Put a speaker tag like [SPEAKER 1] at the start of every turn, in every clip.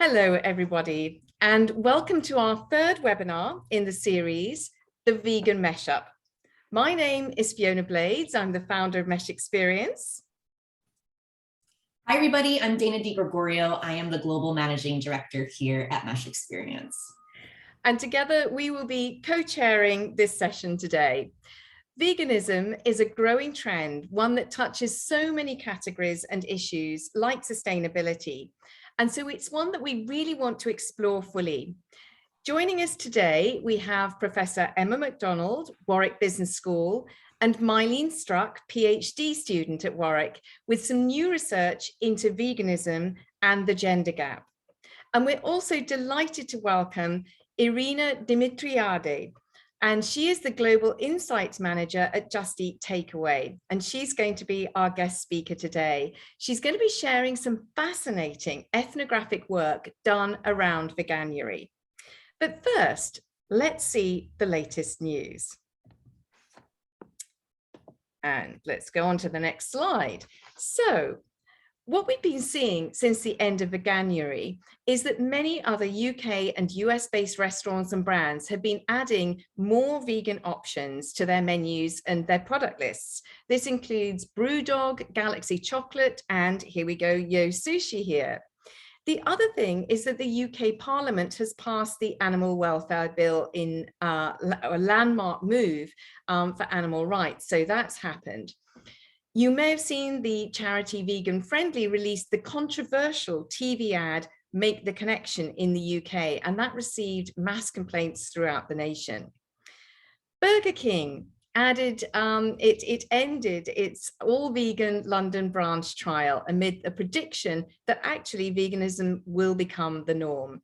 [SPEAKER 1] Hello, everybody, and welcome to our third webinar in the series, The Vegan Meshup. My name is Fiona Blades. I'm the founder of Mesh Experience.
[SPEAKER 2] Hi, everybody. I'm Dana DiGregorio. I am the Global Managing Director here at Mesh Experience.
[SPEAKER 1] And together we will be co-chairing this session today. Veganism is a growing trend, one that touches so many categories and issues like sustainability. And so it's one that we really want to explore fully. Joining us today, we have Professor Emma MacDonald, Warwick Business School, and Mylene Struck, PhD student at Warwick, with some new research into veganism and the gender gap. And we're also delighted to welcome Irina Dimitriade, and she is the Global Insights Manager at Just Eat Takeaway, and she's going to be our guest speaker today. She's going to be sharing some fascinating ethnographic work done around Veganuary. But first, let's see the latest news. And let's go on to the next slide. So, what we've been seeing since the end of Veganuary is that many other UK and US-based restaurants and brands have been adding more vegan options to their menus and their product lists. This includes Brewdog, Galaxy Chocolate, and here we go, Yo Sushi here. The other thing is that the UK Parliament has passed the Animal Welfare Bill in a landmark move for animal rights, so that's happened. You may have seen the charity Vegan Friendly release the controversial TV ad, Make the Connection, in the UK, and that received mass complaints throughout the nation. Burger King added, it ended its all-vegan London branch trial amid a prediction that actually veganism will become the norm.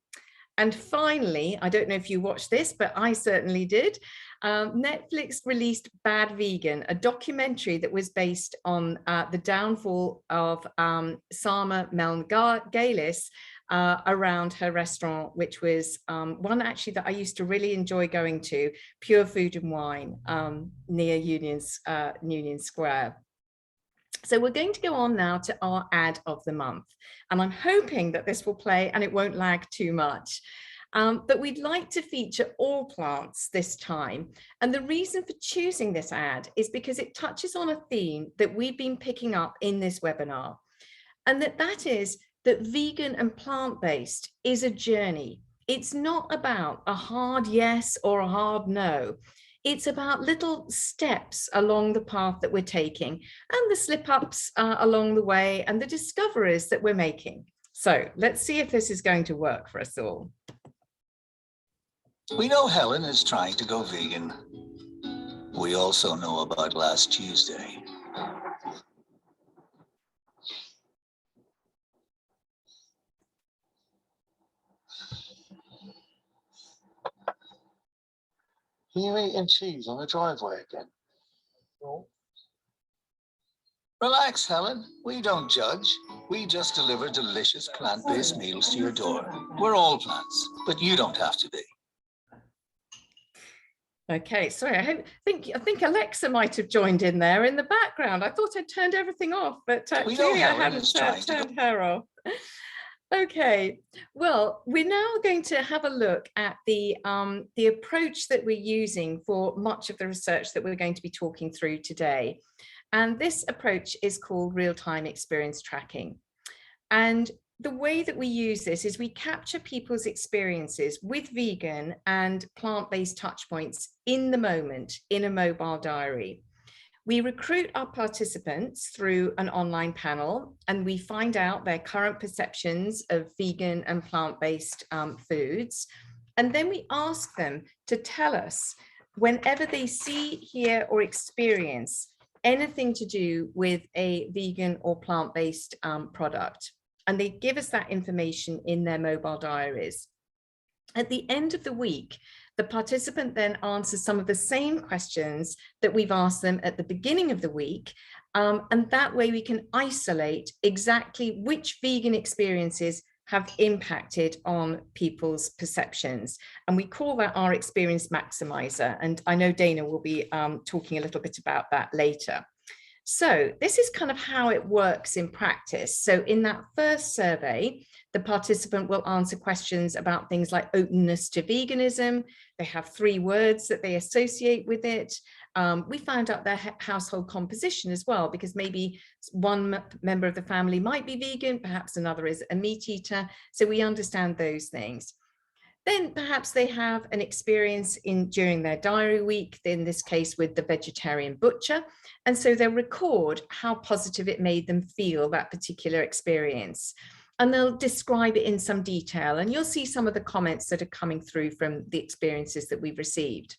[SPEAKER 1] And finally, I don't know if you watched this, but I certainly did. Netflix released Bad Vegan, a documentary that was based on the downfall of Sama Melngalis around her restaurant, which was one actually that I used to really enjoy going to, Pure Food and Wine, near Union Square. So we're going to go on now to our ad of the month, and I'm hoping that this will play and it won't lag too much. But we'd like to feature all plants this time. And the reason for choosing this ad is because it touches on a theme that we've been picking up in this webinar. And that is that vegan and plant-based is a journey. It's not about a hard yes or a hard no. It's about little steps along the path that we're taking and the slip-ups along the way and the discoveries that we're making. So let's see if this is going to work for us all.
[SPEAKER 3] We know Helen is trying to go vegan. We also know about last Tuesday.
[SPEAKER 4] Are you eating cheese on the driveway again? No.
[SPEAKER 3] Relax, Helen. We don't judge. We just deliver delicious plant-based meals to your door. We're all plants, but you don't have to be.
[SPEAKER 1] Okay, sorry, I think Alexa might have joined in there in the background. I thought I'd turned everything off, but clearly I hadn't turned her off. Okay, well, we're now going to have a look at the approach that we're using for much of the research that we're going to be talking through today. And this approach is called real-time experience tracking. And the way that we use this is we capture people's experiences with vegan and plant-based touchpoints in the moment in a mobile diary. We recruit our participants through an online panel, and we find out their current perceptions of vegan and plant-based foods. And then we ask them to tell us whenever they see, hear, or experience anything to do with a vegan or plant-based product. And they give us that information in their mobile diaries. At the end of the week, the participant then answers some of the same questions that we've asked them at the beginning of the week. And that way we can isolate exactly which vegan experiences have impacted on people's perceptions. And we call that our experience maximizer. And I know Dana will be talking a little bit about that later. So this is kind of how it works in practice. So in that first survey, the participant will answer questions about things like openness to veganism. They have 3 words that they associate with it. We found out their household composition as well, because maybe one member of the family might be vegan, perhaps another is a meat eater. So we understand those things. Then perhaps they have an experience during their diary week, in this case with the vegetarian butcher. And so they'll record how positive it made them feel, that particular experience. And they'll describe it in some detail. And you'll see some of the comments that are coming through from the experiences that we've received.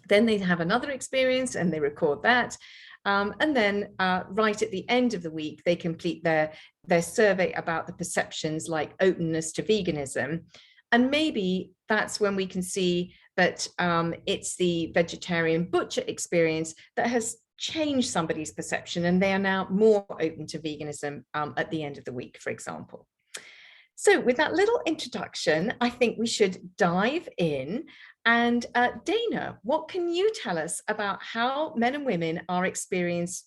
[SPEAKER 1] Then they have another experience and they record that. And then right at the end of the week, they complete their survey about the perceptions like openness to veganism. And maybe that's when we can see that it's the vegetarian butcher experience that has changed somebody's perception, and they are now more open to veganism at the end of the week, for example. So with that little introduction, I think we should dive in. And Dana, what can you tell us about how men and women are experiencing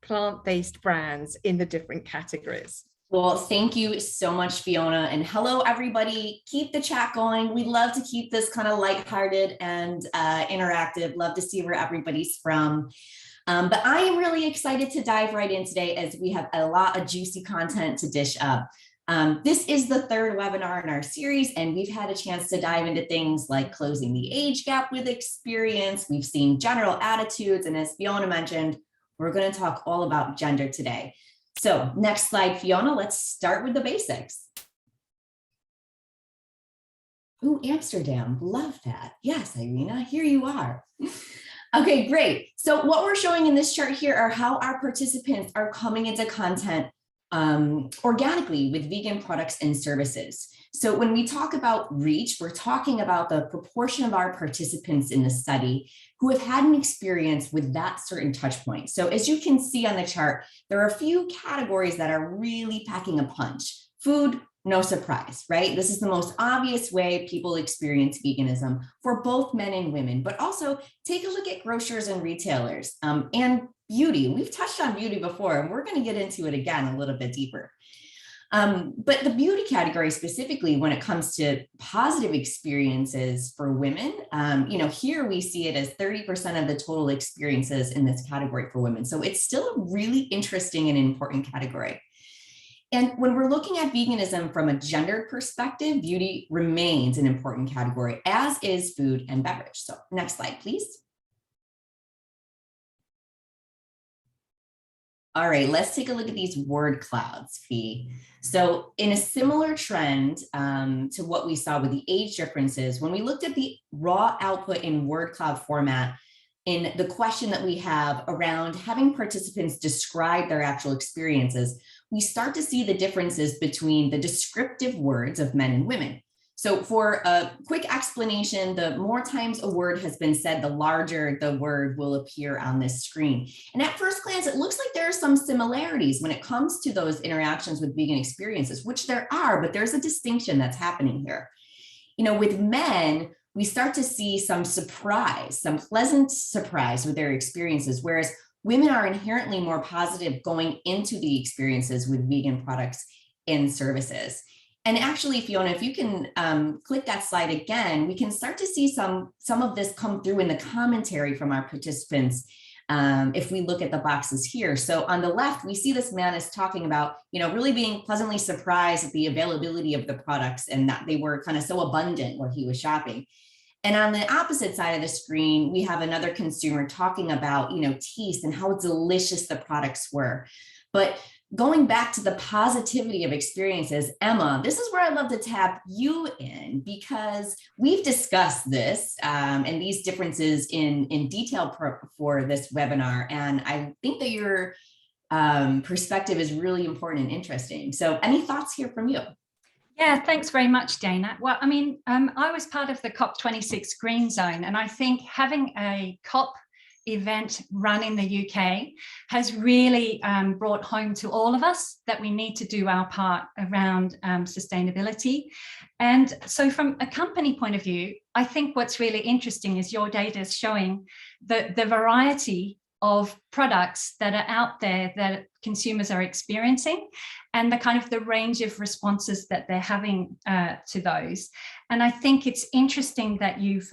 [SPEAKER 1] plant-based brands in the different categories?
[SPEAKER 2] Well, thank you so much, Fiona. And hello, everybody. Keep the chat going. We'd love to keep this kind of lighthearted and interactive. Love to see where everybody's from. But I am really excited to dive right in today, as we have a lot of juicy content to dish up. This is the 3rd webinar in our series, and we've had a chance to dive into things like closing the age gap with experience. We've seen general attitudes. And as Fiona mentioned, we're going to talk all about gender today. So next slide, Fiona, let's start with the basics. Ooh, Amsterdam, love that. Yes, Irina, here you are. Okay, great. So what we're showing in this chart here are how our participants are coming into content organically with vegan products and services. So when we talk about reach, we're talking about the proportion of our participants in the study who have had an experience with that certain touch point. So as you can see on the chart, there are a few categories that are really packing a punch. Food, no surprise, right? This is the most obvious way people experience veganism for both men and women, but also take a look at grocers and retailers and beauty. We've touched on beauty before, and we're going to get into it again a little bit deeper. But the beauty category specifically, when it comes to positive experiences for women, here we see it as 30% of the total experiences in this category for women. So it's still a really interesting and important category. And when we're looking at veganism from a gender perspective, beauty remains an important category, as is food and beverage. So next slide, please. All right, let's take a look at these word clouds, Fee. So in a similar trend to what we saw with the age differences, when we looked at the raw output in word cloud format, in the question that we have around having participants describe their actual experiences, we start to see the differences between the descriptive words of men and women. So for a quick explanation, the more times a word has been said, the larger the word will appear on this screen. And at first glance, it looks like there are some similarities when it comes to those interactions with vegan experiences, which there are, but there's a distinction that's happening here. With men, we start to see some surprise, some pleasant surprise with their experiences, whereas women are inherently more positive going into the experiences with vegan products and services. And actually, Fiona, if you can click that slide again, we can start to see some of this come through in the commentary from our participants if we look at the boxes here. So on the left, we see this man is talking about, really being pleasantly surprised at the availability of the products and that they were kind of so abundant where he was shopping. And on the opposite side of the screen, we have another consumer talking about, taste and how delicious the products were. But going back to the positivity of experiences, Emma, this is where I'd love to tap you in, because we've discussed this and these differences in detail for this webinar. And I think that your perspective is really important and interesting. So any thoughts here from you?
[SPEAKER 5] Yeah, thanks very much, Dana. Well, I mean, I was part of the COP26 Green Zone, and I think having a COP event run in the UK has really brought home to all of us that we need to do our part around sustainability. And so from a company point of view, I think what's really interesting is your data is showing the variety of products that are out there that consumers are experiencing, and the kind of the range of responses that they're having to those. And I think it's interesting that you've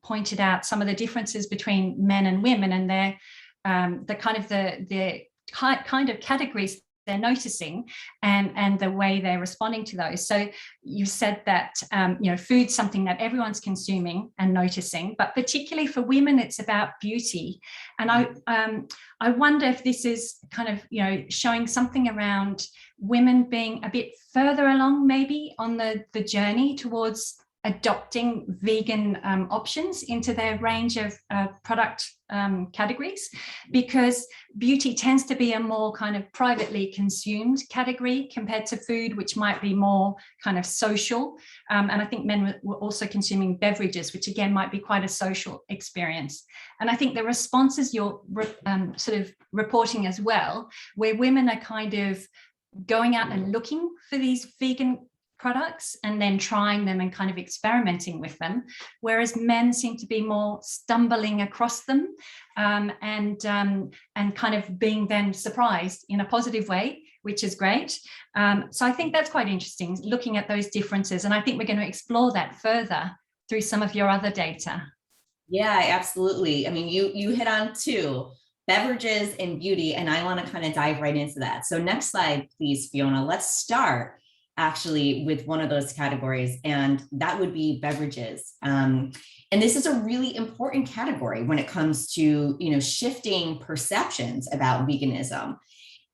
[SPEAKER 5] pointed out some of the differences between men and women, and their the kind of categories they're noticing, and the way they're responding to those. So you said that food's something that everyone's consuming and noticing, but particularly for women, it's about beauty. And I wonder if this is kind of showing something around women being a bit further along, maybe on the journey towards adopting vegan options into their range of product categories, because beauty tends to be a more kind of privately consumed category compared to food, which might be more kind of social. And I think men were also consuming beverages, which again might be quite a social experience. And I think the responses you're sort of reporting as well, where women are kind of going out and looking for these vegan products and then trying them and kind of experimenting with them, whereas men seem to be more stumbling across them and kind of being then surprised in a positive way, which is great. So I think that's quite interesting, looking at those differences, and I think we're going to explore that further through some of your other data.
[SPEAKER 2] Yeah, absolutely. I mean, you hit on two, beverages and beauty, and I want to kind of dive right into that. So next slide, please, Fiona. Let's start actually with one of those categories, and that would be beverages. And this is a really important category when it comes to shifting perceptions about veganism.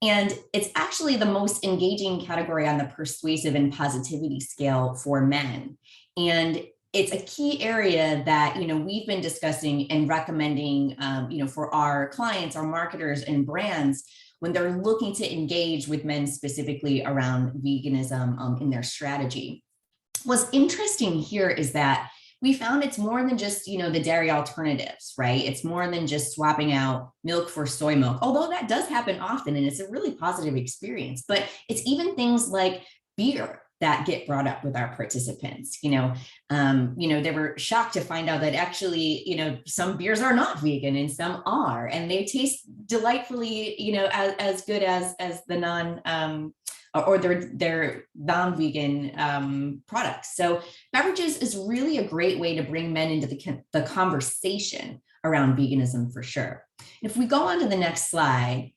[SPEAKER 2] And it's actually the most engaging category on the persuasive and positivity scale for men. And it's a key area that we've been discussing and recommending for our clients, our marketers and brands, when they're looking to engage with men specifically around veganism in their strategy. What's interesting here is that we found it's more than just, the dairy alternatives, right? It's more than just swapping out milk for soy milk, although that does happen often and it's a really positive experience. But it's even things like beer that get brought up with our participants. They were shocked to find out that actually, some beers are not vegan and some are, and they taste delightfully, as good as the non or their non-vegan products. So beverages is really a great way to bring men into the conversation around veganism for sure. If we go on to the next slide,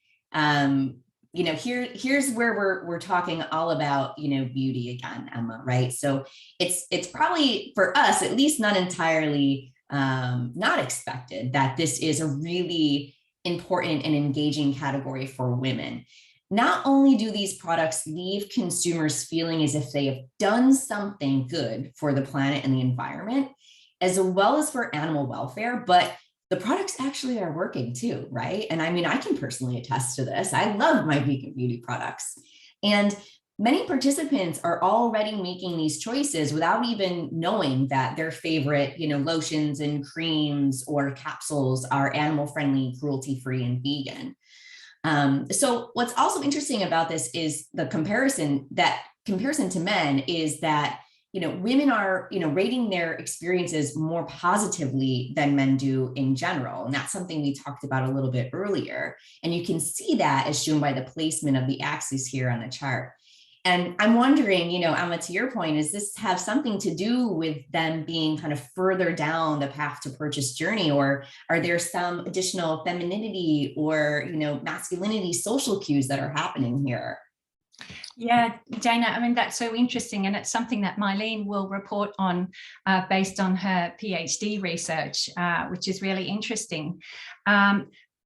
[SPEAKER 2] here's where we're talking all about, beauty again, Emma, right? So it's probably for us, at least not entirely not expected that this is a really important and engaging category for women. Not only do these products leave consumers feeling as if they have done something good for the planet and the environment, as well as for animal welfare, but the products actually are working too, right? And I mean, I can personally attest to this. I love my vegan beauty products. And many participants are already making these choices without even knowing that their favorite, lotions and creams or capsules are animal-friendly, cruelty-free, and vegan. So what's also interesting about this is the comparison to men is that women are, rating their experiences more positively than men do in general. And that's something we talked about a little bit earlier. And you can see that as shown by the placement of the axes here on the chart. And I'm wondering, Emma, to your point, does this have something to do with them being kind of further down the path to purchase journey, or are there some additional femininity or, masculinity social cues that are happening here?
[SPEAKER 5] Yeah, Dana, I mean, that's so interesting. And it's something that Mylene will report on based on her PhD research, which is really interesting.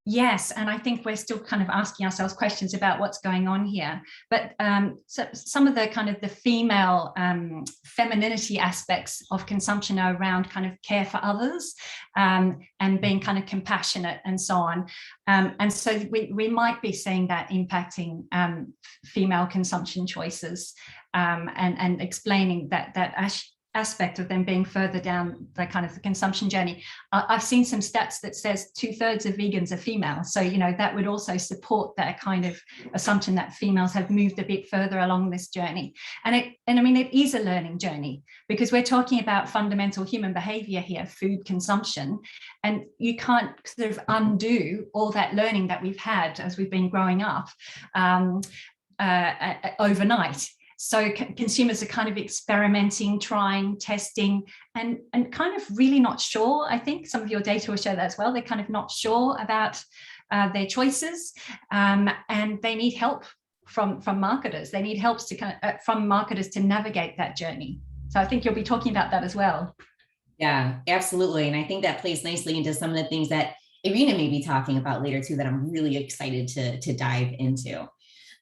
[SPEAKER 5] Yes, and I think we're still kind of asking ourselves questions about what's going on here. But so some of the kind of the female femininity aspects of consumption are around kind of care for others and being kind of compassionate and so on. And so we might be seeing that impacting female consumption choices and explaining that aspect of them being further down the kind of the consumption journey. I've seen some stats that says 2/3 of vegans are female. So, you know, that would also support that kind of assumption that females have moved a bit further along this journey. And I mean, it is a learning journey, because we're talking about fundamental human behavior here, food consumption, and you can't sort of undo all that learning that we've had as we've been growing up overnight. So consumers are kind of experimenting, trying, testing, and kind of really not sure. I think some of your data will show that as well. They're kind of not sure about their choices, and they need help from marketers. They need help from marketers to navigate that journey. So I think you'll be talking about that as well.
[SPEAKER 2] Yeah, absolutely. And I think that plays nicely into some of the things that Irina may be talking about later too, that I'm really excited to dive into.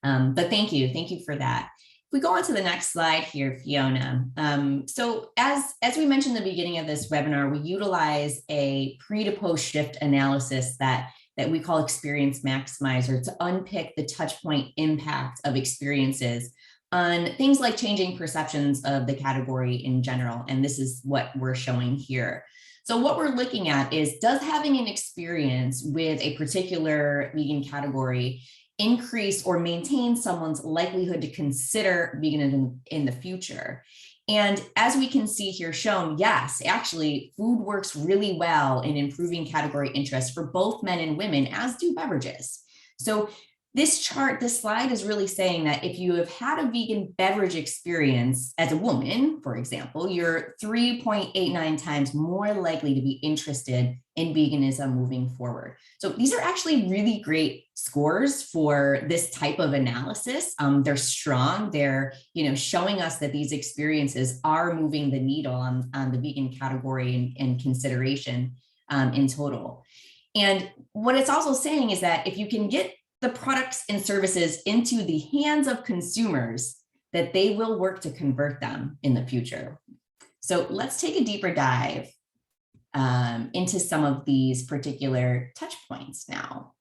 [SPEAKER 2] But thank you for that. We go on to the next slide here, Fiona. So as we mentioned in the beginning of this webinar, we utilize a pre to post shift analysis that we call Experience Maximizer to unpick the touch point impact of experiences on things like changing perceptions of the category in general. And this is what we're showing here. So what we're looking at is, does having an experience with a particular vegan category increase or maintain someone's likelihood to consider veganism in the future? And as we can see here shown, yes, actually food works really well in improving category interest for both men and women, as do beverages. So this slide is really saying that if you have had a vegan beverage experience as a woman, for example, you're 3.89 times more likely to be interested in veganism moving forward. So these are actually really great scores for this type of analysis. They're strong. They're, you know, showing us that these experiences are moving the needle on the vegan category and consideration in total. And what it's also saying is that if you can get the products and services into the hands of consumers, that they will work to convert them in the future. So let's take a deeper dive into some of these particular touch points now.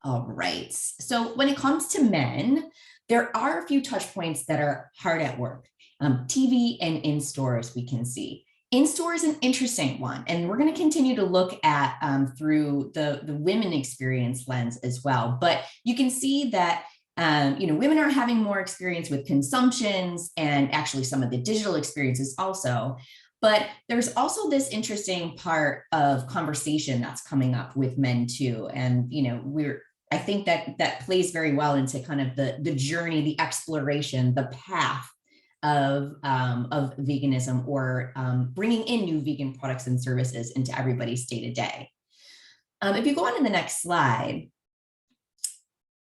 [SPEAKER 2] All right, so when it comes to men, there are a few touch points that are hard at work. TV and in stores, we can see. In-store is an interesting one, and we're going to continue to look at through the women experience lens as well. But you can see that you know, women are having more experience with consumptions and actually some of the digital experiences also. But there's also this interesting part of conversation that's coming up with men too, and you know, I think that plays very well into kind of the journey, the exploration, the path of veganism, or bringing in new vegan products and services into everybody's day-to-day. If you go on to the next slide,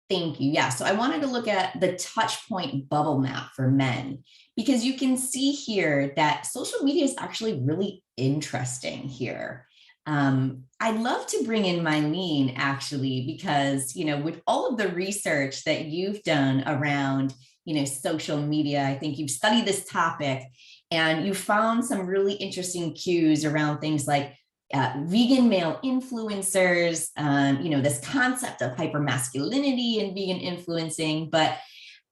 [SPEAKER 2] thank you. Yeah, so I wanted to look at the touch point bubble map for men, because you can see here that social media is actually really interesting here. I'd love to bring in Mylene actually, because, you know, with all of the research that you've done around, you know, social media, I think you've studied this topic and you found some really interesting cues around things like vegan male influencers, you know, this concept of hypermasculinity and vegan influencing. But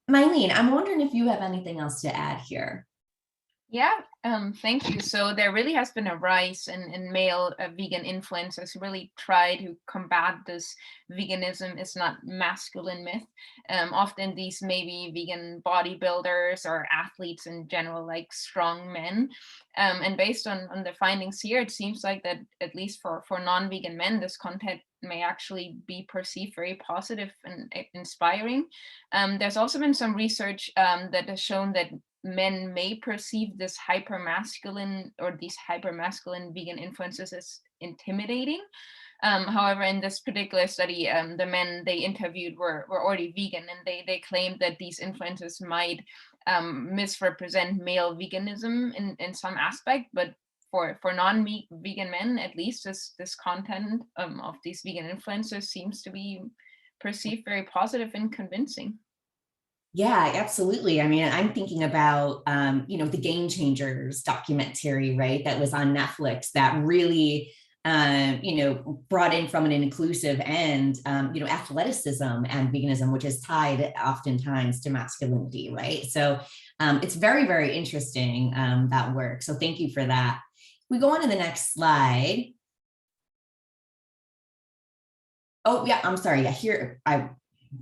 [SPEAKER 2] Mylene, I'm wondering if you have anything else to add here.
[SPEAKER 6] Yeah, thank you. So there really has been a rise in male vegan influencers who really try to combat this veganism is not masculine myth. Often these may be vegan bodybuilders or athletes in general, like strong men. And based on the findings here, it seems like that at least for non-vegan men, this content may actually be perceived very positive and inspiring. There's also been some research that has shown that men may perceive this hypermasculine or these hypermasculine vegan influences as intimidating. However, in this particular study, the men they interviewed were already vegan, and they claimed that these influences might misrepresent male veganism in some aspect, but for non-vegan men, at least this content of these vegan influencers seems to be perceived very positive and convincing.
[SPEAKER 2] Yeah, absolutely. I mean, I'm thinking about, you know, the Game Changers documentary, right? That was on Netflix that really brought in from an inclusive end, athleticism and veganism, which is tied oftentimes to masculinity, right? So it's very, very interesting, that work. So thank you for that. We go on to the next slide. Oh, yeah, I'm sorry. Yeah, here,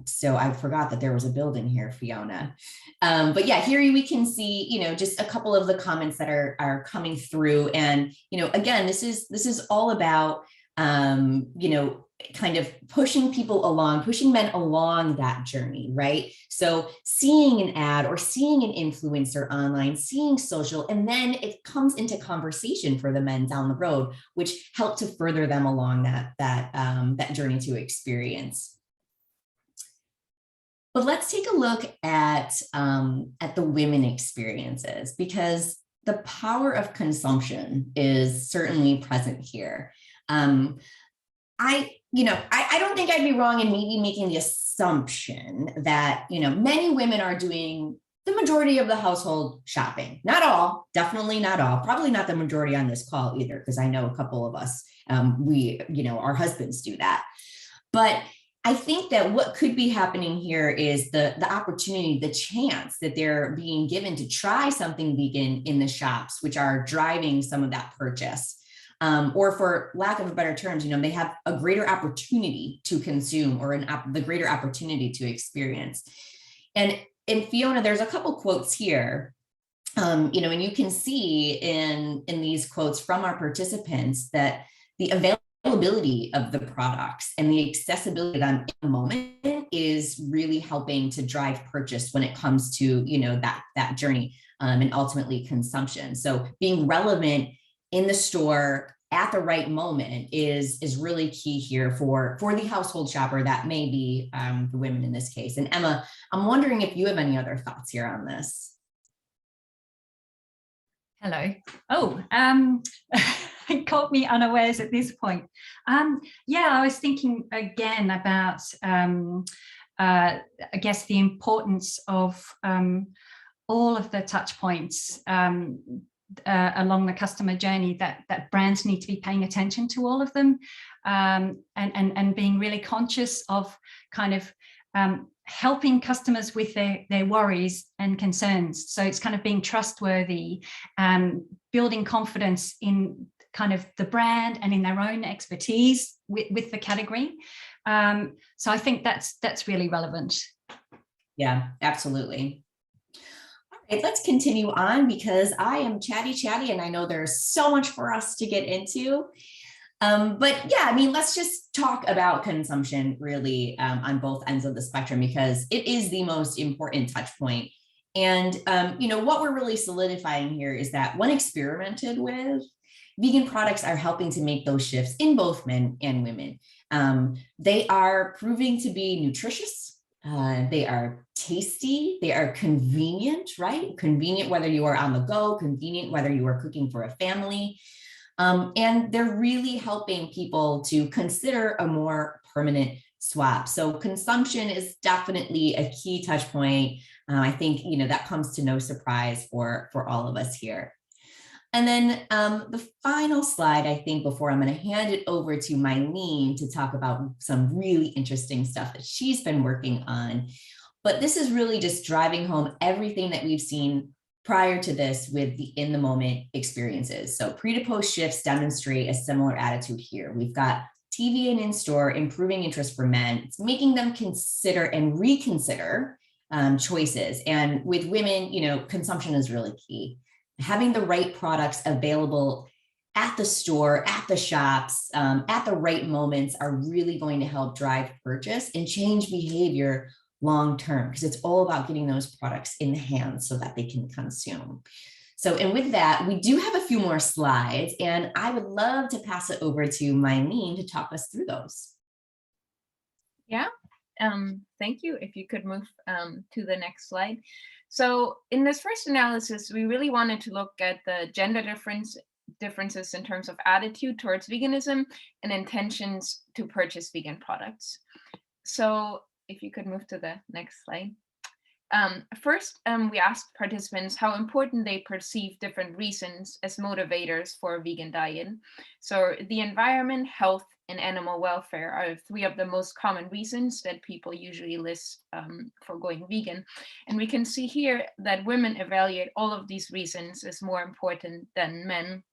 [SPEAKER 2] so I forgot that there was a building here, Fiona. But yeah, here we can see, just a couple of the comments that are coming through. And, again, this is all about, kind of pushing people along, pushing men along that journey, right? So seeing an ad or seeing an influencer online, seeing social, and then it comes into conversation for the men down the road, which help to further them along that journey to experience. But let's take a look at the women experiences, because the power of consumption is certainly present here. I don't think I'd be wrong in maybe making the assumption that, many women are doing the majority of the household shopping. Not all, definitely not all, probably not the majority on this call either, because I know a couple of us, our husbands do that. But I think that what could be happening here is the opportunity, the chance that they're being given to try something vegan in the shops, which are driving some of that purchase. Or for lack of better terms, they have a greater opportunity to consume, or the greater opportunity to experience. And Fiona, there's a couple quotes here, and you can see in these quotes from our participants that the availability of the products and the accessibility of them in the moment is really helping to drive purchase when it comes to, that journey, and ultimately consumption. So being relevant in the store at the right moment is really key here for the household shopper that may be the women in this case. And Emma, I'm wondering if you have any other thoughts here on this.
[SPEAKER 5] Hello. Oh, it caught me unawares at this point. I was thinking again about, I guess, the importance of all of the touch points along the customer journey, that brands need to be paying attention to all of them, and being really conscious of kind of helping customers with their worries and concerns. So it's kind of being trustworthy, building confidence in kind of the brand and in their own expertise with the category. So I think that's really relevant. Yeah, absolutely. Let's continue on, because I am chatty and I know there's so much for us to get into. But yeah, let's just talk about consumption really on both ends of the spectrum, because it is the most important touch point. And, what we're really solidifying here is that when experimented with, vegan products are helping to make those shifts in both men and women. They are proving to be nutritious. They are tasty, they are convenient, right? Convenient whether you are on the go, convenient whether you are cooking for a family. And they're really helping people to consider a more permanent swap. So consumption is definitely a key touch point. I think, that comes to no surprise for all of us here. And then the final slide, I think, before I'm going to hand it over to Mylene to talk about some really interesting stuff that she's been working on. But this is really just driving home everything that we've seen prior to this with the in the moment experiences. So pre to post shifts demonstrate a similar attitude here. We've got TV and in-store improving interest for men. It's making them consider and reconsider choices. And with women, consumption is really key. Having the right products available at the store, at the shops, at the right moments are really going to help drive purchase and change behavior long-term, because it's all about getting those products in the hands so that they can consume. So, and with that, we do have a few more slides, and I would love to pass it over to Mylene to talk us through those.
[SPEAKER 6] Yeah, thank you. If you could move to the next slide. So in this first analysis, we really wanted to look at the gender differences in terms of attitude towards veganism and intentions to purchase vegan products. So if you could move to the next slide. First, we asked participants how important they perceive different reasons as motivators for a vegan diet. So the environment, health, and animal welfare are 3 of the most common reasons that people usually list for going vegan. And we can see here that women evaluate all of these reasons as more important than men,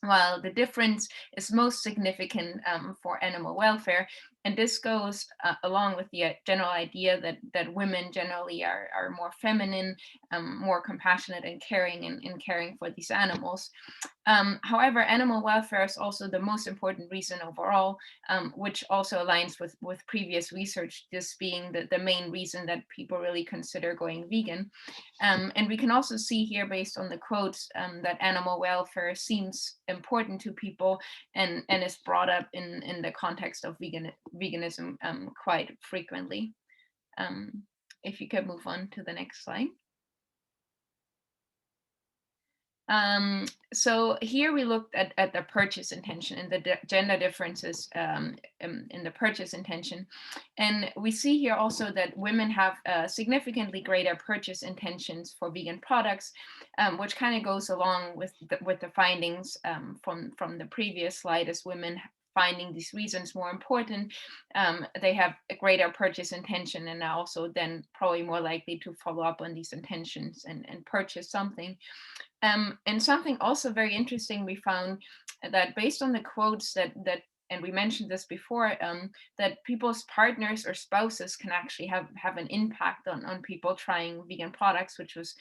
[SPEAKER 6] while the difference is most significant for animal welfare. And this goes along with the general idea that women generally are more feminine, more compassionate and caring in caring for these animals. However, animal welfare is also the most important reason overall, which also aligns with previous research, this being the main reason that people really consider going vegan. And we can also see here, based on the quotes, that animal welfare seems important to people and is brought up in the context of veganism quite frequently. If you could move on to the next slide. So here we looked at the purchase intention and the gender differences in the purchase intention. And we see here also that women have significantly greater purchase intentions for vegan products, which kind of goes along with the findings from the previous slide, as women finding these reasons more important, they have a greater purchase intention and are also then probably more likely to follow up on these intentions and purchase something. And something also very interesting, we found that based on the quotes that and we mentioned this before, that people's partners or spouses can actually have an impact on people trying vegan products, which was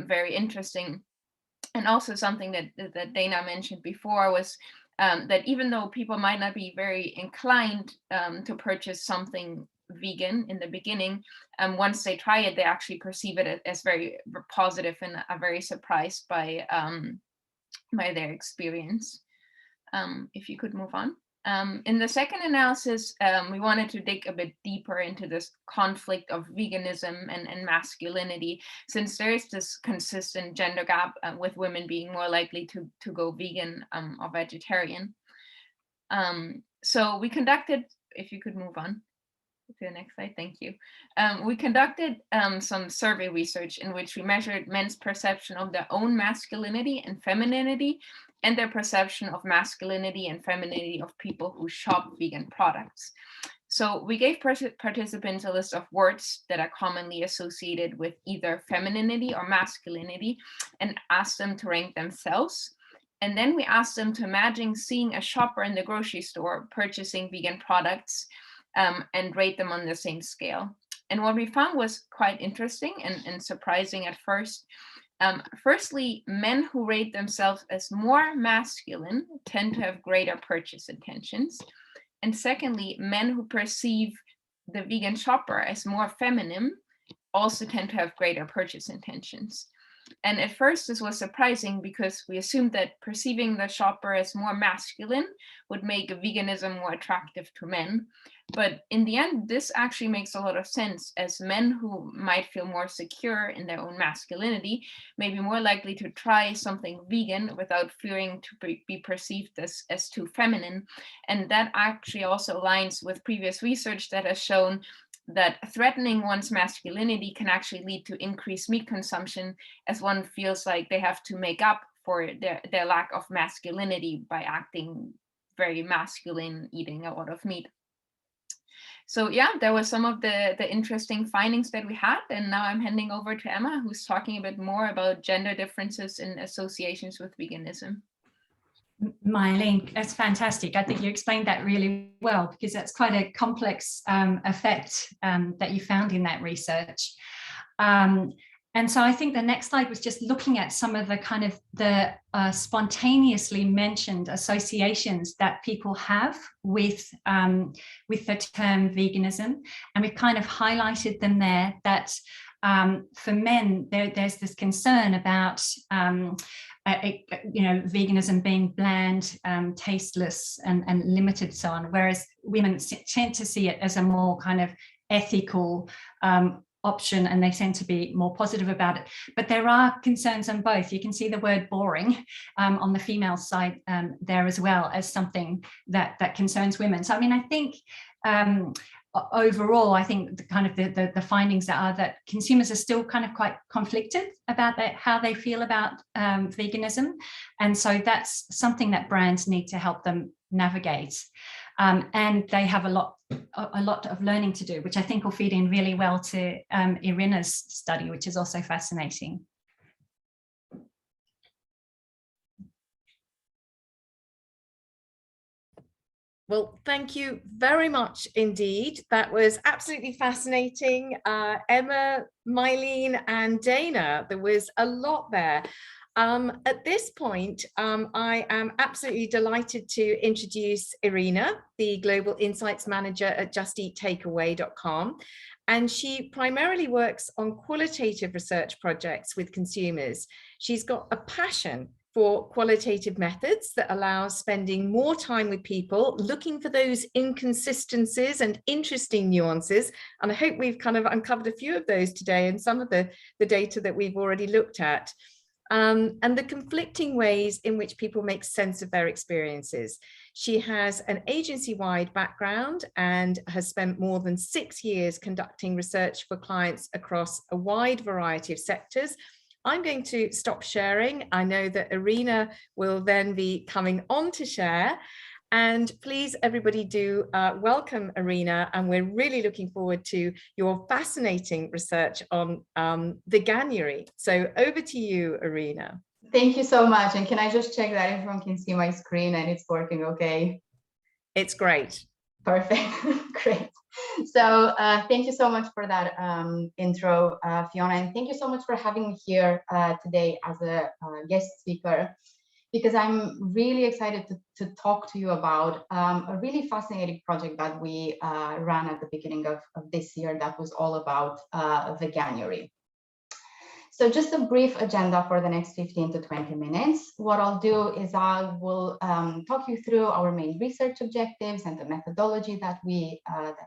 [SPEAKER 6] very interesting. And also something that Dana mentioned before was that even though people might not be very inclined to purchase something vegan in the beginning, once they try it, they actually perceive it as very positive and are very surprised by their experience. If you could move on. In the second analysis, we wanted to dig a bit deeper into this conflict of veganism and masculinity, since there is this consistent gender gap with women being more likely to go vegan or vegetarian. So we conducted, if you could move on to the next slide, thank you. We conducted some survey research in which we measured men's perception of their own masculinity and femininity and their perception of masculinity and femininity of people who shop vegan products. So we gave participants a list of words that are commonly associated with either femininity or masculinity and asked them to rank themselves. And then we asked them to imagine seeing a shopper in the grocery store purchasing vegan products and rate them on the same scale. And what we found was quite interesting and surprising at first. Firstly, men who rate themselves as more masculine tend to have greater purchase intentions. And secondly, men who perceive the vegan shopper as more feminine also tend to have greater purchase intentions. And at first, this was surprising because we assumed that perceiving the shopper as more masculine would make veganism more attractive to men. But in the end, this actually makes a lot of sense, as men who might feel more secure in their own masculinity may be more likely to try something vegan without fearing to be perceived as too feminine. And that actually also aligns with previous research that has shown that threatening one's masculinity can actually lead to increased meat consumption, as one feels like they have to make up for their lack of masculinity by acting very masculine, eating a lot of meat. So yeah, there were some of the interesting findings that we had, and now I'm handing over to Emma, who's talking a bit more about gender differences in associations with veganism.
[SPEAKER 5] Mylene, that's fantastic. I think you explained that really well, because that's quite a complex effect that you found in that research. And so I think the next slide was just looking at some of the kind of the spontaneously mentioned associations that people have with the term veganism. And we've kind of highlighted them there, that for men, there's this concern about veganism being bland, tasteless, and limited, so on, whereas women tend to see it as a more kind of ethical option, and they tend to be more positive about it. But there are concerns on both. You can see the word boring on the female side there as well as something that concerns women. So I mean, I think overall, I think the findings are that consumers are still kind of quite conflicted about how they feel about veganism. And so that's something that brands need to help them navigate. And they have a lot of learning to do, which I think will feed in really well to Irina's study, which is also fascinating.
[SPEAKER 1] Well, thank you very much indeed. That was absolutely fascinating. Emma, Mylene, and Dana, there was a lot there. At this point, I am absolutely delighted to introduce Irina, the Global Insights Manager at JustEatTakeaway.com. And she primarily works on qualitative research projects with consumers. She's got a passion for qualitative methods that allows spending more time with people, looking for those inconsistencies and interesting nuances. And I hope we've kind of uncovered a few of those today in some of the data that we've already looked at. And the conflicting ways in which people make sense of their experiences. She has an agency-wide background and has spent more than 6 years conducting research for clients across a wide variety of sectors. I'm going to stop sharing. I know that Irina will then be coming on to share. And please, everybody, do welcome Irina. And we're really looking forward to your fascinating research on Veganuary. So over to you, Irina.
[SPEAKER 7] Thank you so much. And can I just check that everyone can see my screen and it's working okay?
[SPEAKER 1] It's great.
[SPEAKER 7] Perfect. Great. So thank you so much for that intro, Fiona, and thank you so much for having me here today as a guest speaker, because I'm really excited to talk to you about a really fascinating project that we ran at the beginning of this year that was all about Veganuary. So just a brief agenda for the next 15 to 20 minutes. What I'll do is I will talk you through our main research objectives and the methodology that we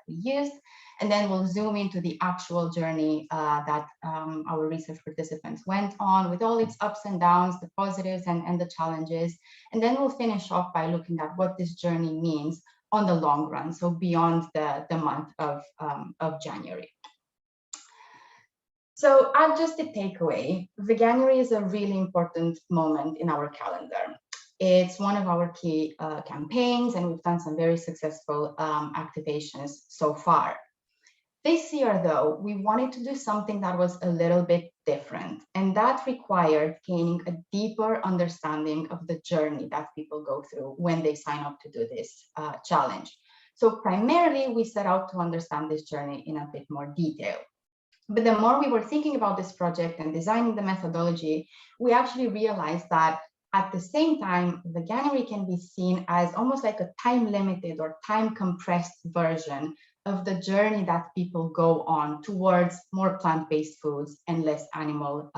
[SPEAKER 7] used, and then we'll zoom into the actual journey that our research participants went on with all its ups and downs, the positives and the challenges. And then we'll finish off by looking at what this journey means on the long run, so beyond the month of January. So at Just Eat Takeaway, Veganuary is a really important moment in our calendar. It's one of our key campaigns, and we've done some very successful activations so far. This year, though, we wanted to do something that was a little bit different, and that required gaining a deeper understanding of the journey that people go through when they sign up to do this challenge. So primarily, we set out to understand this journey in a bit more detail. But the more we were thinking about this project and designing the methodology, we actually realized that at the same time, Veganuary can be seen as almost like a time-limited or time-compressed version of the journey that people go on towards more plant-based foods and less animal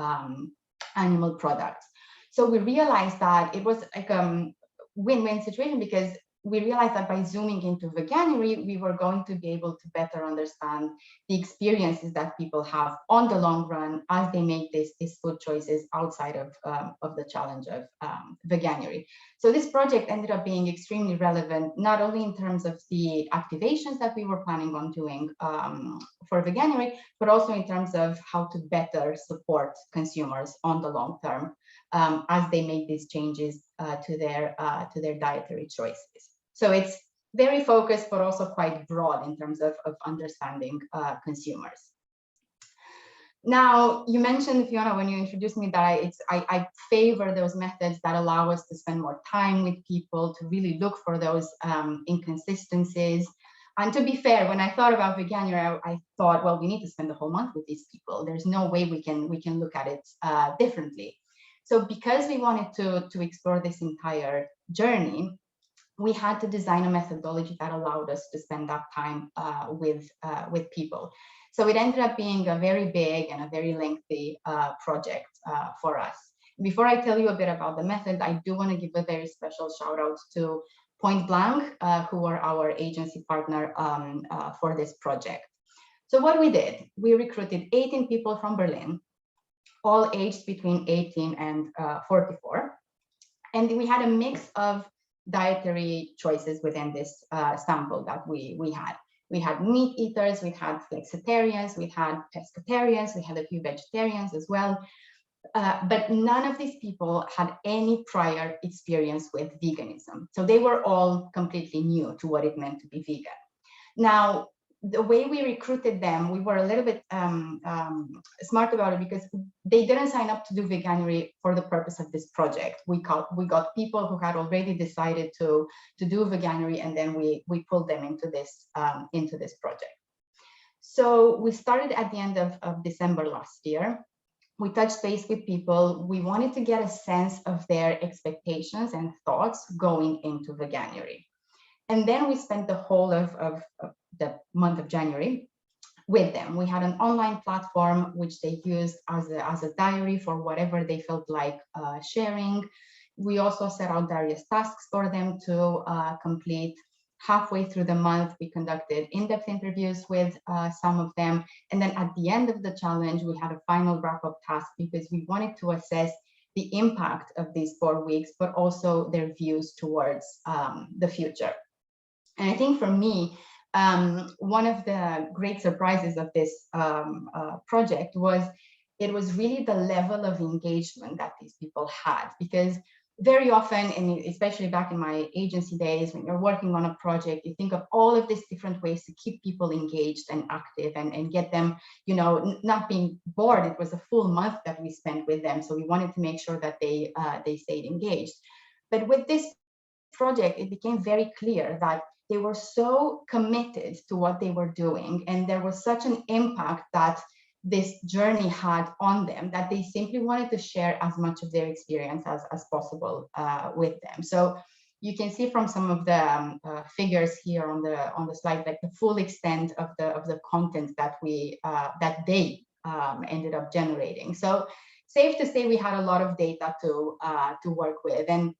[SPEAKER 7] products. So we realized that it was like a win-win situation, because we realized that by zooming into Veganuary, we were going to be able to better understand the experiences that people have on the long run as they make these food choices outside of the challenge of Veganuary. So this project ended up being extremely relevant, not only in terms of the activations that we were planning on doing for Veganuary, but also in terms of how to better support consumers on the long term as they make these changes to their dietary choices. So it's very focused, but also quite broad in terms of understanding consumers. Now, you mentioned, Fiona, when you introduced me, that I favor those methods that allow us to spend more time with people, to really look for those inconsistencies. And to be fair, when I thought about Veganuary, I thought, well, we need to spend the whole month with these people. There's no way we can look at it differently. So because we wanted to explore this entire journey, we had to design a methodology that allowed us to spend that time with people. So it ended up being a very big and a very lengthy project for us. Before I tell you a bit about the method, I do want to give a very special shout out to Point Blank, who are our agency partner for this project. So what we did, we recruited 18 people from Berlin, all aged between 18 and 44. And we had a mix of dietary choices within this sample that we had. We had meat eaters, we had flexitarians, we had pescatarians, we had a few vegetarians as well. But none of these people had any prior experience with veganism. So they were all completely new to what it meant to be vegan. Now, the way we recruited them, we were a little bit smart about it, because they didn't sign up to do Veganuary for the purpose of this project. We got people who had already decided to do Veganuary, and then we pulled them into this project. So we started at the end of December last year. We touched base with people. We wanted to get a sense of their expectations and thoughts going into Veganuary. And then we spent the whole of the month of January with them. We had an online platform which they used as a diary for whatever they felt like sharing. We also set out various tasks for them to complete. Halfway through the month, we conducted in-depth interviews with some of them. And then at the end of the challenge, we had a final wrap-up task, because we wanted to assess the impact of these 4 weeks, but also their views towards the future. And I think for me, one of the great surprises of this project was it was really the level of engagement that these people had, because very often, and especially back in my agency days, when you're working on a project, you think of all of these different ways to keep people engaged and active and get them, you know, not being bored. It was a full month that we spent with them, so we wanted to make sure that they stayed engaged. But with this project, it became very clear that they were so committed to what they were doing, and there was such an impact that this journey had on them, that they simply wanted to share as much of their experience as possible with them. So you can see from some of the figures here on the slide, like the full extent of the content that they ended up generating. So safe to say we had a lot of data to work with, and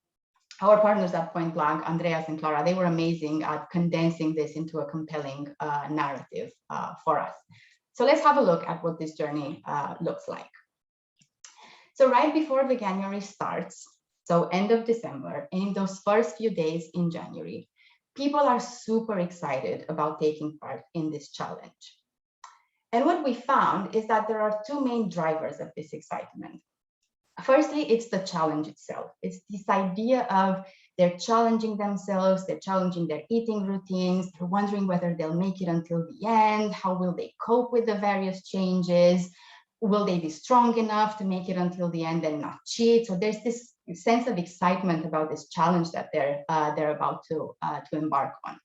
[SPEAKER 7] our partners at Point Blank, Andreas and Clara, they were amazing at condensing this into a compelling narrative for us. So let's have a look at what this journey looks like. So right before Veganuary starts, so end of December, and in those first few days in January, people are super excited about taking part in this challenge. And what we found is that there are 2 main drivers of this excitement. Firstly, it's the challenge itself. It's this idea of they're challenging themselves, they're challenging their eating routines, they're wondering whether they'll make it until the end, how will they cope with the various changes, will they be strong enough to make it until the end and not cheat? So there's this sense of excitement about this challenge that they're about to embark on.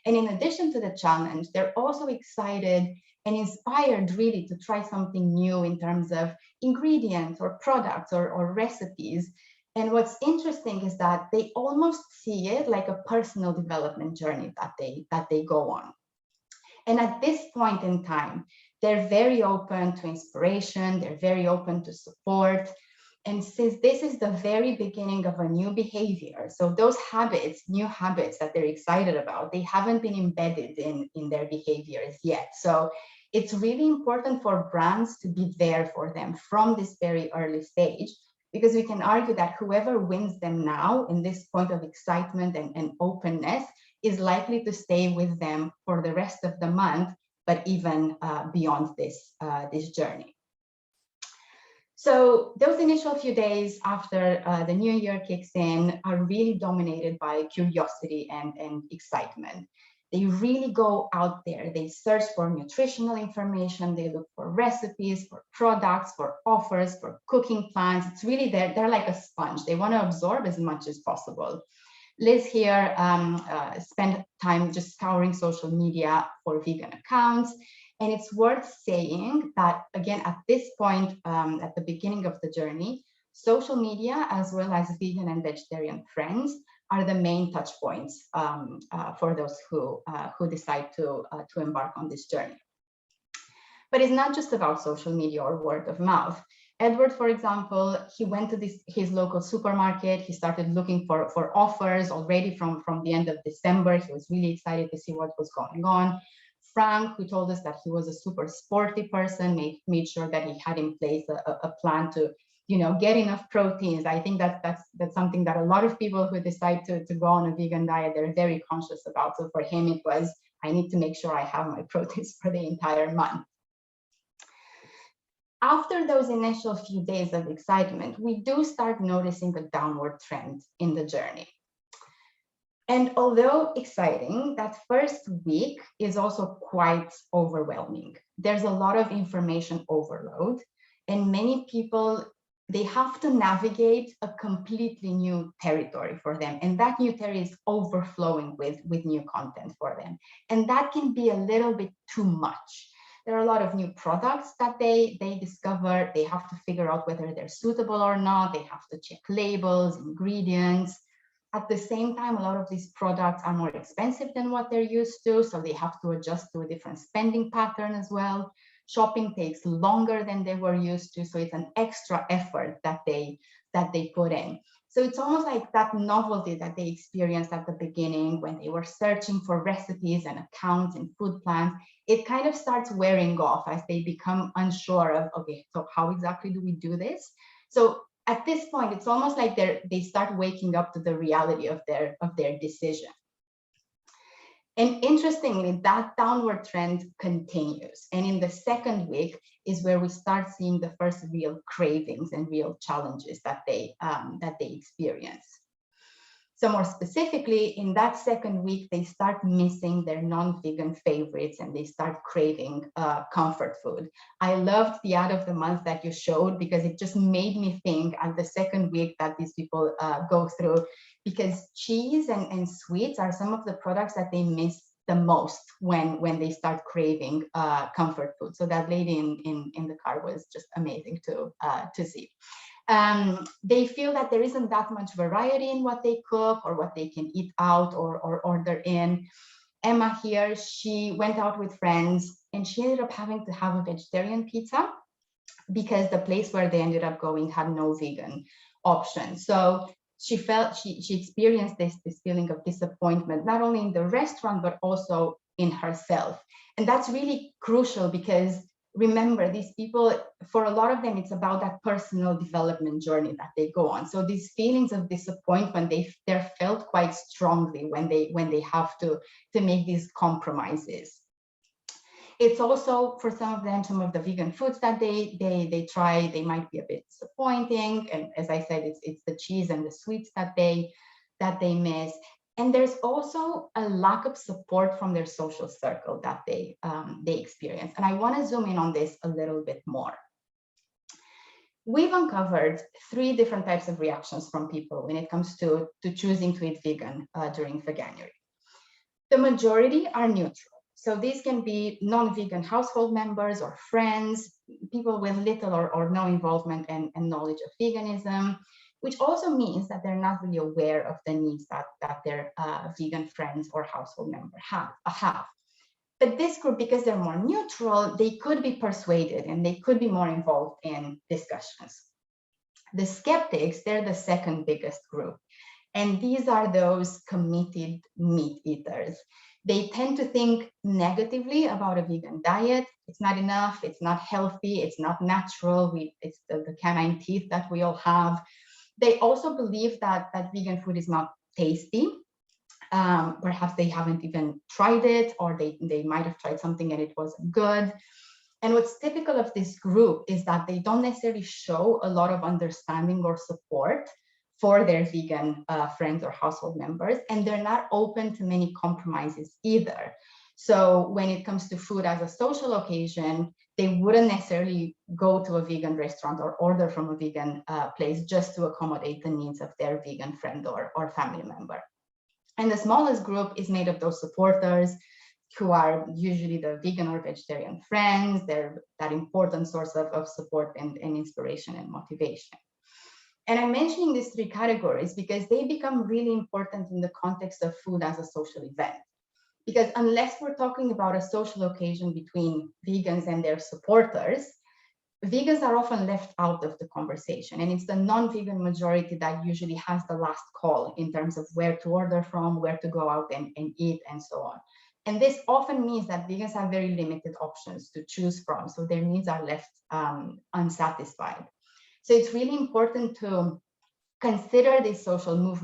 [SPEAKER 7] And in addition to the challenge, they're also excited and inspired really to try something new in terms of ingredients or products or recipes. And what's interesting is that they almost see it like a personal development journey that they go on. And at this point in time, they're very open to inspiration, they're very open to support. And since this is the very beginning of a new behavior, so those habits, new habits that they're excited about, they haven't been embedded in their behaviors yet. So it's really important for brands to be there for them from this very early stage, because we can argue that whoever wins them now in this point of excitement and openness is likely to stay with them for the rest of the month, but even beyond this journey. So those initial few days after the new year kicks in are really dominated by curiosity and excitement. They really go out there, they search for nutritional information, they look for recipes, for products, for offers, for cooking plans. It's really, they're like a sponge. They want to absorb as much as possible. Liz here spent time just scouring social media for vegan accounts. And it's worth saying that, again, at this point, at the beginning of the journey, social media, as well as vegan and vegetarian friends, are the main touch points for those who decide to embark on this journey. But it's not just about social media or word of mouth. Edward, for example, he went to his local supermarket. He started looking for offers already from the end of December. He was really excited to see what was going on. Frank, who told us that he was a super sporty person, made sure that he had in place a plan to, get enough proteins. I think that's something that a lot of people who decide to go on a vegan diet, they're very conscious about. So for him, it was, I need to make sure I have my proteins for the entire month. After those initial few days of excitement, we do start noticing a downward trend in the journey. And although exciting, that first week is also quite overwhelming. There's a lot of information overload, and many people, they have to navigate a completely new territory for them. And that new territory is overflowing with new content for them. And that can be a little bit too much. There are a lot of new products that they discover. They have to figure out whether they're suitable or not. They have to check labels, ingredients. At the same time, a lot of these products are more expensive than what they're used to, so they have to adjust to a different spending pattern as well. Shopping takes longer than they were used to, so it's an extra effort that they put in. So it's almost like that novelty that they experienced at the beginning when they were searching for recipes and accounts and food plans. It kind of starts wearing off as they become unsure of, okay, so how exactly do we do this? So at this point, it's almost like they start waking up to the reality of their decision. And interestingly, that downward trend continues. And in the second week is where we start seeing the first real cravings and real challenges that they experience. So more specifically, in that second week, they start missing their non-vegan favorites and they start craving comfort food. I loved the ad of the month that you showed because it just made me think at the second week that these people go through, because cheese and sweets are some of the products that they miss the most when they start craving comfort food. So that lady in the car was just amazing to see. They feel that there isn't that much variety in what they cook or what they can eat out or order in. Emma here, she went out with friends and she ended up having to have a vegetarian pizza because the place where they ended up going had no vegan option. So she experienced this feeling of disappointment, not only in the restaurant, but also in herself. And that's really crucial because remember, these people, for a lot of them, it's about that personal development journey that they go on. So these feelings of disappointment, they're felt quite strongly when they have to make these compromises. It's also, for some of them, some of the vegan foods that they try, they might be a bit disappointing. And as I said, it's the cheese and the sweets that they miss. And there's also a lack of support from their social circle that they experience. And I want to zoom in on this a little bit more. We've uncovered 3 different types of reactions from people when it comes to choosing to eat vegan during Veganuary. The majority are neutral. So these can be non-vegan household members or friends, people with little or no involvement and knowledge of veganism, which also means that they're not really aware of the needs that their vegan friends or household members have. But this group, because they're more neutral, they could be persuaded and they could be more involved in discussions. The skeptics, they're the second biggest group. And these are those committed meat eaters. They tend to think negatively about a vegan diet. It's not enough, it's not healthy, it's not natural, it's the canine teeth that we all have. They also believe that vegan food is not tasty. Perhaps they haven't even tried it, or they might have tried something and it wasn't good. And what's typical of this group is that they don't necessarily show a lot of understanding or support for their vegan friends or household members, and they're not open to many compromises either. So when it comes to food as a social occasion, they wouldn't necessarily go to a vegan restaurant or order from a vegan place just to accommodate the needs of their vegan friend or family member. And the smallest group is made of those supporters who are usually the vegan or vegetarian friends. They're that important source of support and inspiration and motivation. And I'm mentioning these 3 categories because they become really important in the context of food as a social event. Because unless we're talking about a social occasion between vegans and their supporters, vegans are often left out of the conversation. And it's the non-vegan majority that usually has the last call in terms of where to order from, where to go out and eat, and so on. And this often means that vegans have very limited options to choose from, so their needs are left unsatisfied. So it's really important to consider these social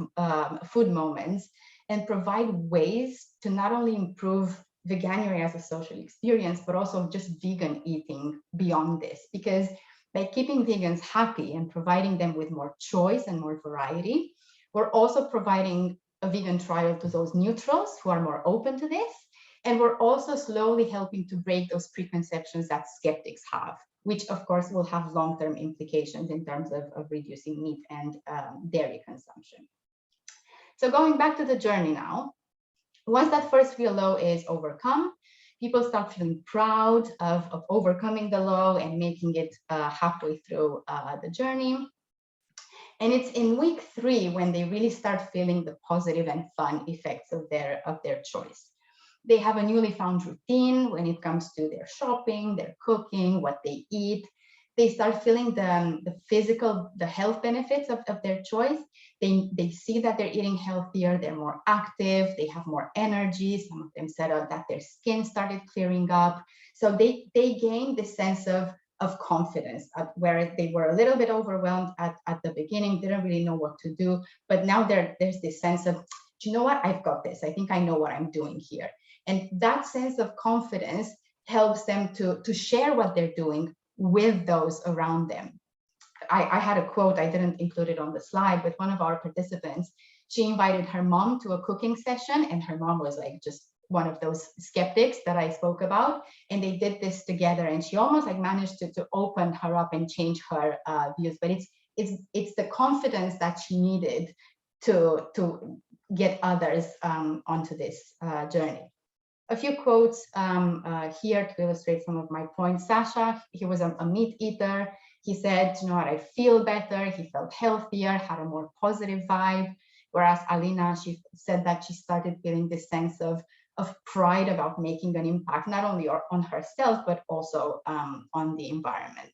[SPEAKER 7] food moments and provide ways to not only improve Veganuary as a social experience, but also just vegan eating beyond this. Because by keeping vegans happy and providing them with more choice and more variety, we're also providing a vegan trial to those neutrals who are more open to this. And we're also slowly helping to break those preconceptions that skeptics have, which of course will have long-term implications in terms of reducing meat and dairy consumption. So going back to the journey now, once that first real low is overcome, people start feeling proud of overcoming the low and making it halfway through the journey. And it's in week 3 when they really start feeling the positive and fun effects of their choice. They have a newly found routine when it comes to their shopping, their cooking, what they eat. They start feeling the physical, the health benefits of their choice. They see that they're eating healthier, they're more active, they have more energy. Some of them said that their skin started clearing up. So they gain this sense of confidence, where they were a little bit overwhelmed at the beginning, didn't really know what to do. But now there's this sense of, do you know what, I've got this. I think I know what I'm doing here. And that sense of confidence helps them to share what they're doing with those around them. I had a quote, I didn't include it on the slide, but one of our participants, she invited her mom to a cooking session, and her mom was like just one of those skeptics that I spoke about. And they did this together, and she almost like managed to open her up and change her views. But it's the confidence that she needed to get others onto this journey. A few quotes here to illustrate some of my points. Sasha, he was a meat eater. He said, you know what, I feel better. He felt healthier, had a more positive vibe. Whereas Alina, she said that she started feeling this sense of pride about making an impact, not only on herself, but also on the environment.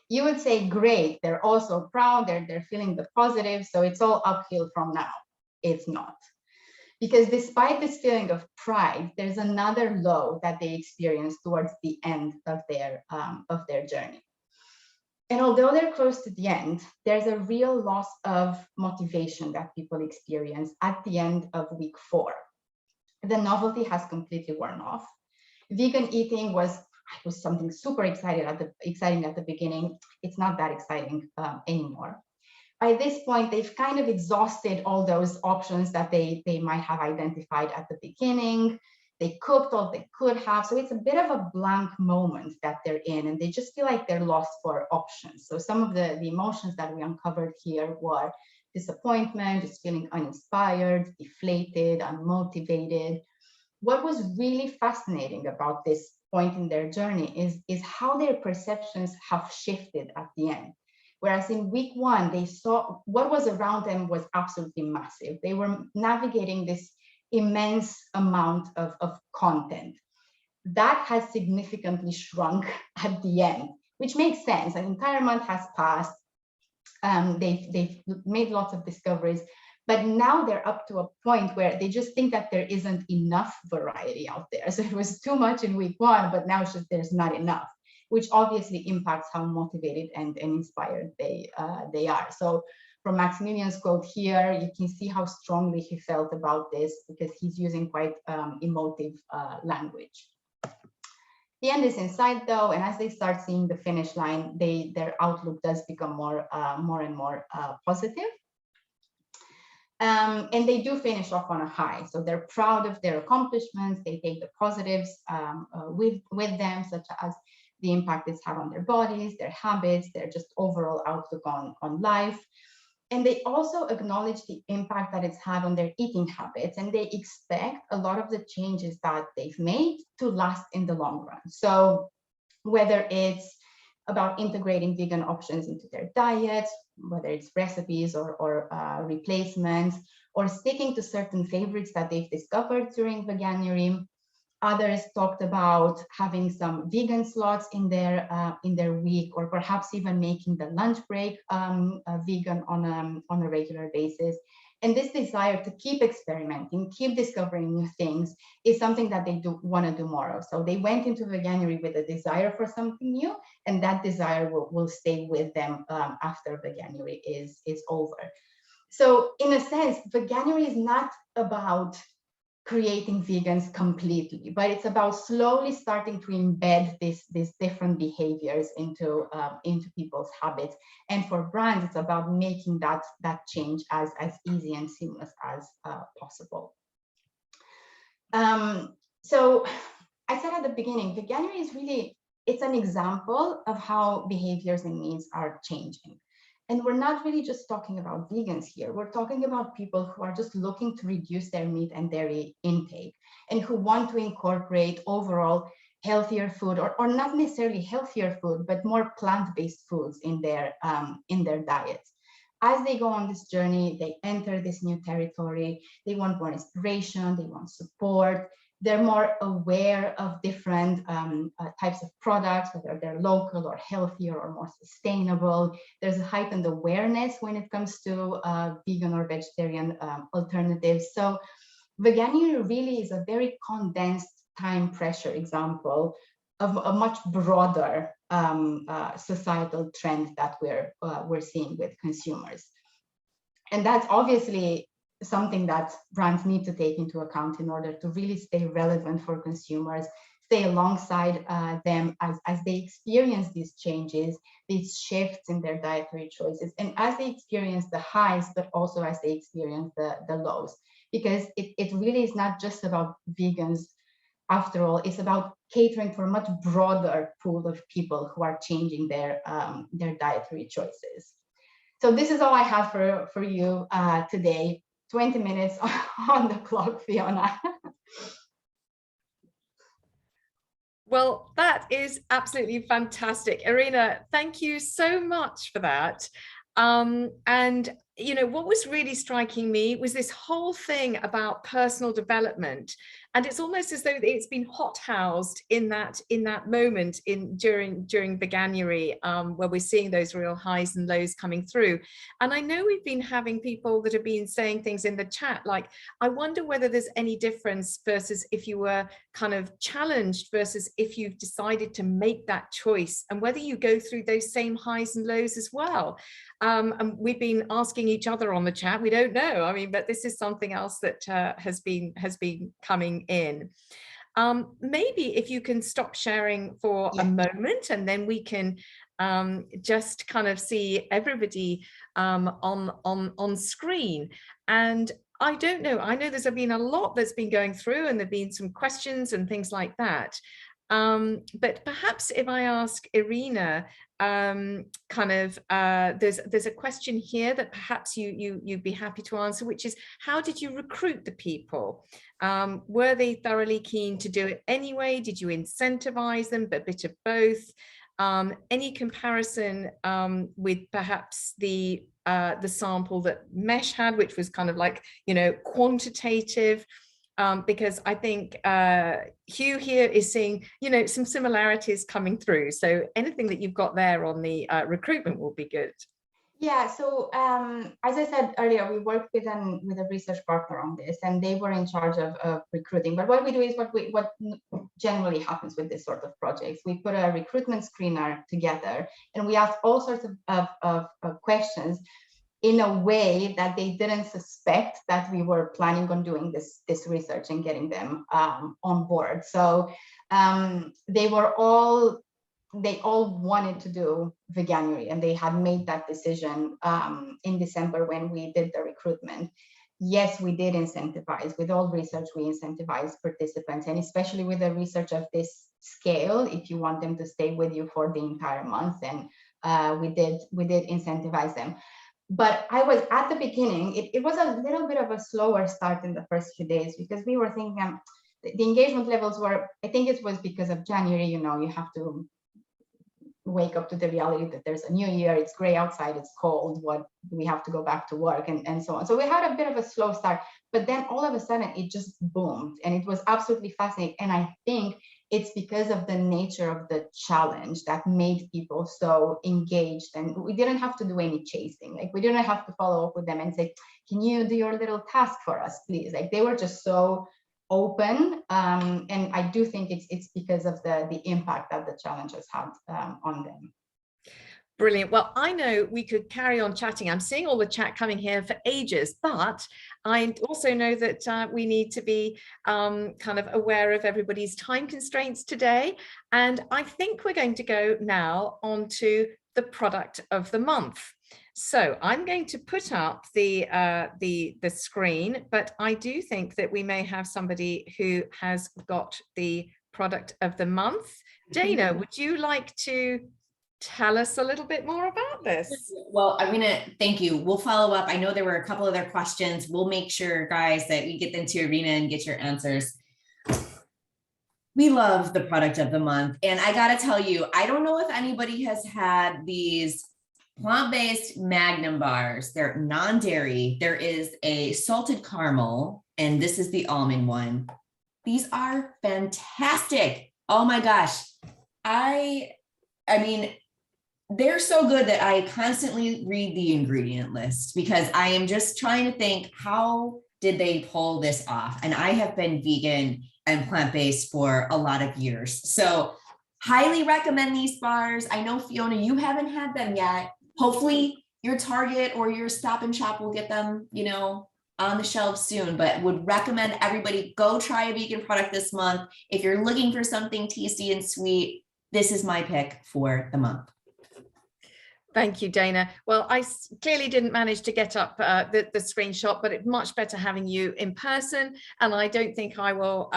[SPEAKER 7] You would say, great, they're also proud, they're feeling the positive, so it's all uphill from now. It's not. Because despite this feeling of pride, there's another low that they experience towards the end of their journey. And although they're close to the end, there's a real loss of motivation that people experience at the end of week 4. The novelty has completely worn off. Vegan eating was something super exciting at the beginning. It's not that exciting anymore. By this point, they've kind of exhausted all those options that they might have identified at the beginning. They cooked all they could have. So it's a bit of a blank moment that they're in, and they just feel like they're lost for options. So some of the emotions that we uncovered here were disappointment, just feeling uninspired, deflated, unmotivated. What was really fascinating about this point in their journey is how their perceptions have shifted at the end. Whereas in week 1, they saw what was around them was absolutely massive. They were navigating this immense amount of content. That has significantly shrunk at the end, which makes sense. An entire month has passed. They've made lots of discoveries, but now they're up to a point where they just think that there isn't enough variety out there. So it was too much in week 1, but now it's just there's not enough, which obviously impacts how motivated and inspired they are. So from Maximilian's quote here, you can see how strongly he felt about this, because he's using quite emotive language. The end is in sight though, and as they start seeing the finish line, their outlook does become more and more positive. And they do finish off on a high. So they're proud of their accomplishments. They take the positives with them, such as the impact it's had on their bodies, their habits, their just overall outlook on life. And they also acknowledge the impact that it's had on their eating habits, and they expect a lot of the changes that they've made to last in the long run. So whether it's about integrating vegan options into their diets, whether it's recipes or replacements, or sticking to certain favorites that they've discovered during Veganuary. Others talked about having some vegan slots in their week, or perhaps even making the lunch break vegan on a regular basis. And this desire to keep experimenting, keep discovering new things, is something that they do want to do more of. So they went into Veganuary with a desire for something new, and that desire will stay with them after Veganuary is over. So in a sense, Veganuary is not about creating vegans completely, but it's about slowly starting to embed these different behaviors into people's habits. And for brands, it's about making that change as easy and seamless as possible. So I said at the beginning, Veganuary is really, it's an example of how behaviors and needs are changing. And we're not really just talking about vegans here. We're talking about people who are just looking to reduce their meat and dairy intake and who want to incorporate overall healthier food, or not necessarily healthier food, but more plant-based foods in their diets. As they go on this journey, they enter this new territory. They want more inspiration, they want support. They're more aware of different types of products, whether they're local or healthier or more sustainable. There's a heightened awareness when it comes to vegan or vegetarian alternatives. So Veganuary really is a very condensed time pressure example of a much broader societal trend that we're seeing with consumers. And that's obviously something that brands need to take into account in order to really stay relevant for consumers, stay alongside them as they experience these changes, these shifts in their dietary choices, and as they experience the highs, but also as they experience the lows. Because it really is not just about vegans. After all, it's about catering for a much broader pool of people who are changing their dietary choices. So this is all I have for you today. 20 minutes on the clock, Fiona.
[SPEAKER 1] Well, that is absolutely fantastic. Irina, thank you so much for that. And, you know, what was really striking me was this whole thing about personal development. And it's almost as though it's been hothoused in that moment during Veganuary, where we're seeing those real highs and lows coming through. And I know we've been having people that have been saying things in the chat, like, I wonder whether there's any difference versus if you were kind of challenged versus if you've decided to make that choice, and whether you go through those same highs and lows as well. And we've been asking each other on the chat, we don't know. I mean, but this is something else that has been coming in. Maybe if you can stop sharing for a moment, and then we can just kind of see everybody on screen. And I don't know, I know there's been a lot that's been going through, and there've been some questions and things like that. But perhaps if I ask Irina, there's a question here that perhaps you'd be happy to answer, which is, how did you recruit the people? Were they thoroughly keen to do it anyway? Did you incentivize them? A bit of both. Any comparison with perhaps the sample that Mesh had, which was kind of like, you know, quantitative? Because I think Hugh here is seeing, you know, some similarities coming through. So anything that you've got there on the recruitment will be good.
[SPEAKER 7] Yeah, so as I said earlier, we worked with a research partner on this, and they were in charge of recruiting. But what we do is what generally happens with this sort of projects. We put a recruitment screener together, and we ask all sorts of questions in a way that they didn't suspect that we were planning on doing this research and getting them on board. So they all wanted to do Veganuary, and they had made that decision in December when we did the recruitment. Yes, we did incentivize. With all research, we incentivize participants, and especially with a research of this scale, if you want them to stay with you for the entire month, then we did incentivize them. But I was at the beginning, it was a little bit of a slower start in the first few days, because we were thinking the engagement levels were, I think it was because of January, you know, you have to wake up to the reality that there's a new year, it's gray outside, it's cold, we have to go back to work, and so on. So we had a bit of a slow start, but then all of a sudden it just boomed, and it was absolutely fascinating. And I think it's because of the nature of the challenge that made people so engaged, and we didn't have to do any chasing. Like, we didn't have to follow up with them and say, can you do your little task for us, please? Like, they were just so open, and I do think it's because of the impact that the challenge has had on them.
[SPEAKER 1] Brilliant. Well, I know we could carry on chatting. I'm seeing all the chat coming here for ages, but I also know that we need to be kind of aware of everybody's time constraints today. And I think we're going to go now on to the product of the month. So I'm going to put up the screen, but I do think that we may have somebody who has got the product of the month. Dana, would you like to tell us a little bit more about this?
[SPEAKER 2] Well, I'm going to thank you. We'll follow up. I know there were a couple other questions. We'll make sure, guys, that we get into Arena and get your answers. We love the product of the month. And I got to tell you, I don't know if anybody has had these plant-based Magnum bars. They're non-dairy. There is a salted caramel, and this is the almond one. These are fantastic. Oh my gosh. I mean, they're so good that I constantly read the ingredient list because I am just trying to think, how did they pull this off? And I have been vegan and plant-based for a lot of years. So highly recommend these bars. I know, Fiona, you haven't had them yet. Hopefully your Target or your Stop and Shop will get them, you know, on the shelves soon, but would recommend everybody go try a vegan product this month. If you're looking for something tasty and sweet, this is my pick for the month.
[SPEAKER 1] Thank you, Dana. Well, I clearly didn't manage to get up the screenshot, but it's much better having you in person. And I don't think I will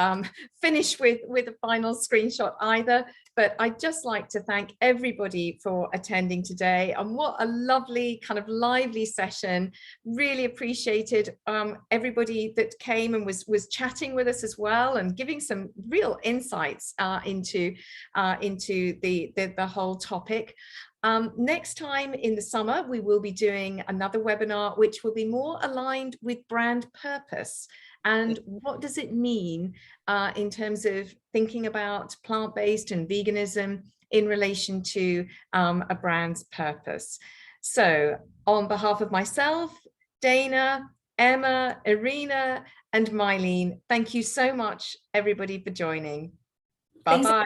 [SPEAKER 1] finish with a final screenshot either. But I'd just like to thank everybody for attending today. And what a lovely kind of lively session. Really appreciated everybody that came and was chatting with us as well and giving some real insights into the whole topic. Next time in the summer, we will be doing another webinar, which will be more aligned with brand purpose. And what does it mean in terms of thinking about plant-based and veganism in relation to a brand's purpose? So on behalf of myself, Dana, Emma, Irina, and Mylene, thank you so much, everybody, for joining. Bye-bye.